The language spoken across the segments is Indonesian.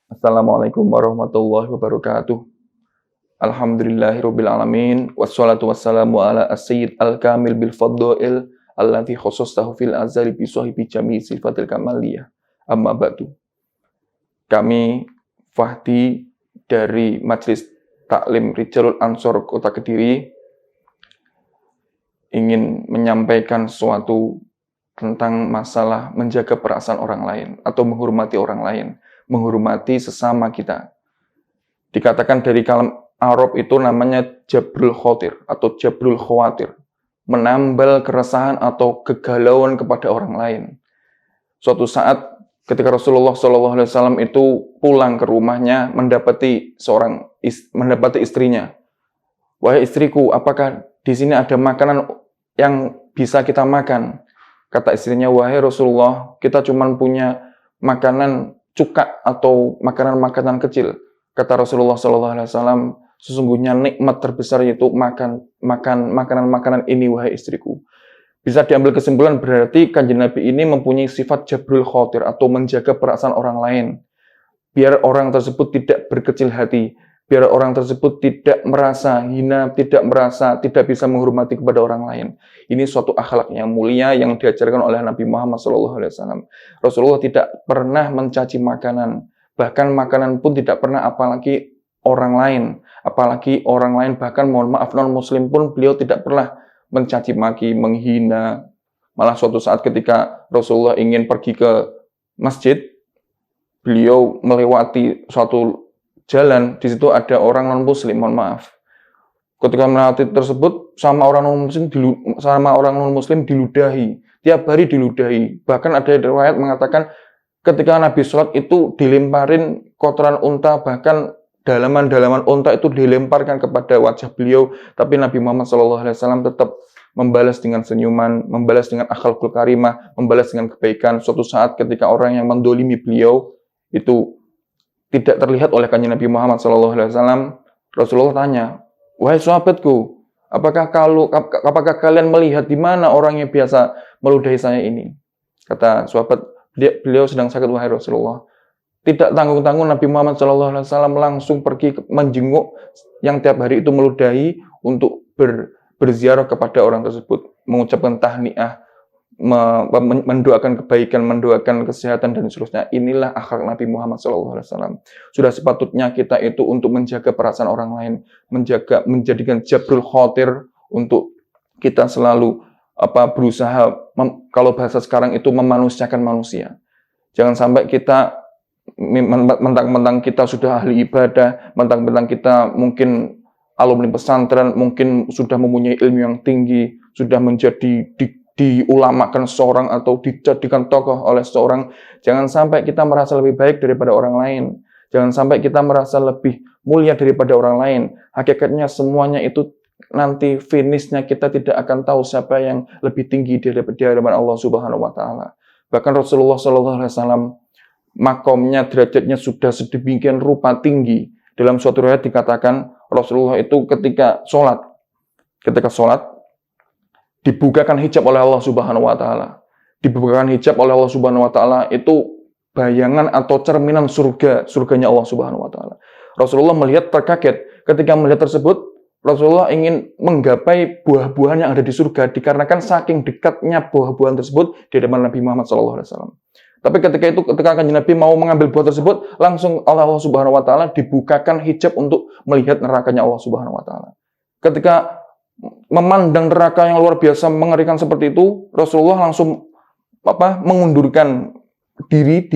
Assalamualaikum warahmatullahi wabarakatuh. Alhamdulillahirabbil alamin wassalatu wassalamu ala as-sayyid al-kamil bil fadhail allati khassastahu fil azali bi sahibi jami' sifatil kamaliyah. Amma ba'du. Kami Fahdi dari Majelis Taklim Rijalul Ansor Kota Kediri ingin menyampaikan sesuatu tentang masalah menjaga perasaan orang lain atau menghormati orang lain, menghormati sesama kita. Dikatakan dari kalam Arab itu namanya jabrul khotir atau jabrul khawatir, menambal keresahan atau kegalauan kepada orang lain. Suatu saat ketika Rasulullah SAW itu pulang ke rumahnya mendapati istrinya. Wahai istriku, apakah di sini ada makanan yang bisa kita makan? Kata istrinya, wahai Rasulullah, kita cuma punya makanan cuka atau makanan-makanan kecil. Kata Rasulullah SAW, sesungguhnya nikmat terbesar yaitu makan makanan-makanan ini, wahai istriku. Bisa diambil kesimpulan berarti Kanjeng Nabi ini mempunyai sifat jabrul khotir atau menjaga perasaan orang lain. Biar orang tersebut tidak berkecil hati, biar orang tersebut tidak merasa hina, tidak bisa menghormati kepada orang lain. Ini suatu akhlak yang mulia yang diajarkan oleh Nabi Muhammad SAW. Rasulullah tidak pernah mencaci makanan, bahkan makanan pun tidak pernah, apalagi orang lain, bahkan mohon maaf non-muslim pun beliau tidak pernah mencaci maki, menghina. Malah suatu saat ketika Rasulullah ingin pergi ke masjid, beliau melewati suatu jalan, di situ ada orang non-muslim, mohon maaf. Ketika melewati tersebut, sama orang non-muslim diludahi. Tiap hari diludahi. Bahkan ada riwayat mengatakan ketika Nabi sholat itu dilemparin kotoran unta, bahkan dalaman-dalaman unta itu dilemparkan kepada wajah beliau. Tapi Nabi Muhammad SAW tetap membalas dengan senyuman, membalas dengan akhlakul karimah, membalas dengan kebaikan. Suatu saat ketika orang yang mendolimi beliau itu tidak terlihat oleh Kanjeng Nabi Muhammad SAW, Rasulullah tanya, wahai sahabatku, apakah kalian melihat di mana orang yang biasa meludahi saya ini? Kata sahabat, beliau sedang sakit, wahai Rasulullah. Tidak tanggung-tanggung Nabi Muhammad SAW langsung pergi menjenguk yang tiap hari itu meludahi untuk berziarah kepada orang tersebut, mengucapkan tahniah, mendoakan kebaikan, mendoakan kesehatan dan seterusnya. Inilah akhlak Nabi Muhammad SAW. Sudah sepatutnya kita itu untuk menjaga perasaan orang lain, menjadikan jabrul khotir untuk kita selalu berusaha kalau bahasa sekarang itu memanusiakan manusia. Jangan sampai kita mentang-mentang kita sudah ahli ibadah, mentang-mentang kita mungkin alumni pesantren, mungkin sudah mempunyai ilmu yang tinggi, sudah menjadi diulamakan seorang atau dijadikan tokoh oleh seorang, jangan sampai kita merasa lebih baik daripada orang lain. Jangan sampai kita merasa lebih mulia daripada orang lain. Hakikatnya semuanya itu nanti finishnya kita tidak akan tahu siapa yang lebih tinggi di hadapan Allah Subhanahu wa taala. Bahkan Rasulullah SAW makomnya, derajatnya sudah sedemikian rupa tinggi. Dalam suatu riwayat dikatakan Rasulullah itu ketika sholat dibukakan hijab oleh Allah Subhanahu wa taala. Dibukakan hijab oleh Allah Subhanahu wa taala itu bayangan atau cerminan surganya Allah Subhanahu wa taala. Rasulullah melihat terkaget. Ketika melihat tersebut, Rasulullah ingin menggapai buah-buahan yang ada di surga dikarenakan saking dekatnya buah-buahan tersebut di hadapan Nabi Muhammad SAW. Tapi ketika Kanjeng Nabi mau mengambil buah tersebut, langsung oleh Allah Subhanahu wa taala dibukakan hijab untuk melihat nerakanya Allah Subhanahu wa taala. Ketika memandang neraka yang luar biasa mengerikan seperti itu, Rasulullah langsung mengundurkan diri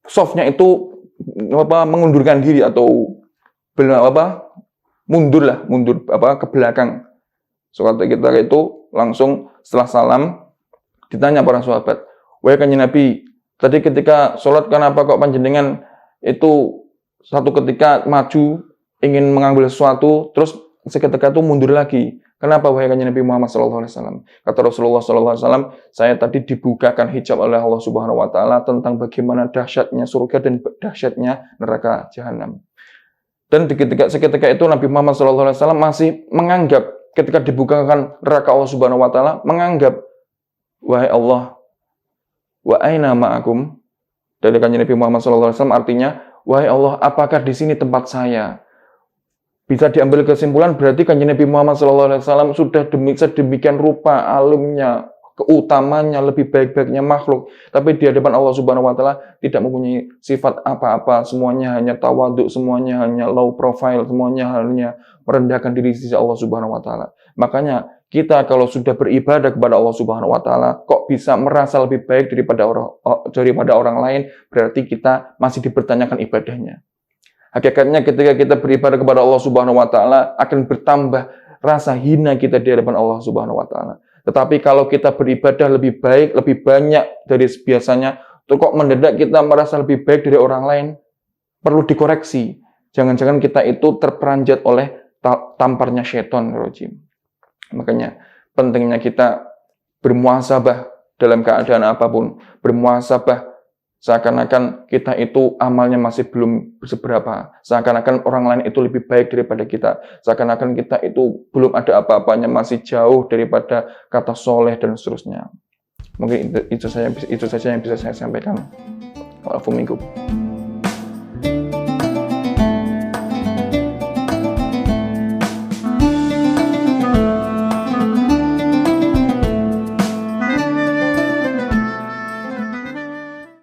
softnya itu mengundurkan diri atau mundur ke belakang. Soal kita itu langsung setelah salam ditanya para sahabat, wahai Kanjeng Nabi, tadi ketika sholat kenapa kok panjenengan itu satu ketika maju ingin mengambil sesuatu, terus seketika itu mundur lagi. Kenapa wahai Kanjeng Nabi Muhammad SAW? Kata Rasulullah SAW, saya tadi dibukakan hijab oleh Allah Subhanahu wa taala tentang bagaimana dahsyatnya surga dan dahsyatnya neraka jahanam. Dan seketika itu Nabi Muhammad SAW masih menganggap ketika dibukakan neraka Allah Subhanahu wa taala, menganggap, wahai Allah, wa aina ma'akum? dari kanjeng Nabi Muhammad SAW artinya, wahai Allah, apakah di sini tempat saya? Bisa diambil kesimpulan berarti kanjeng Nabi Muhammad SAW sudah sedemikian rupa alimnya, keutamanya, lebih baik-baiknya makhluk. Tapi di hadapan Allah Subhanahu Wa Taala tidak mempunyai sifat apa-apa, semuanya hanya tawaduk, semuanya hanya low profile, semuanya hanya merendahkan diri di sisi Allah Subhanahu Wa Taala. Makanya kita kalau sudah beribadah kepada Allah Subhanahu Wa Taala, kok bisa merasa lebih baik daripada orang lain? Berarti kita masih dipertanyakan ibadahnya. Hakikatnya ketika kita beribadah kepada Allah Subhanahu Wa Taala akan bertambah rasa hina kita di hadapan Allah Subhanahu Wa Taala. Tetapi kalau kita beribadah lebih baik, lebih banyak dari biasanya, tuh kok mendadak kita merasa lebih baik dari orang lain? Perlu dikoreksi. Jangan-jangan kita itu terperanjat oleh tamparnya syaitan rajim. Makanya pentingnya kita bermuhasabah dalam keadaan apapun, bermuhasabah seakan-akan kita itu amalnya masih belum seberapa, seakan-akan orang lain itu lebih baik daripada kita, seakan-akan kita itu belum ada apa-apanya, masih jauh daripada kata soleh dan seterusnya. Mungkin itu saja yang bisa saya sampaikan. Waalaikumsalam.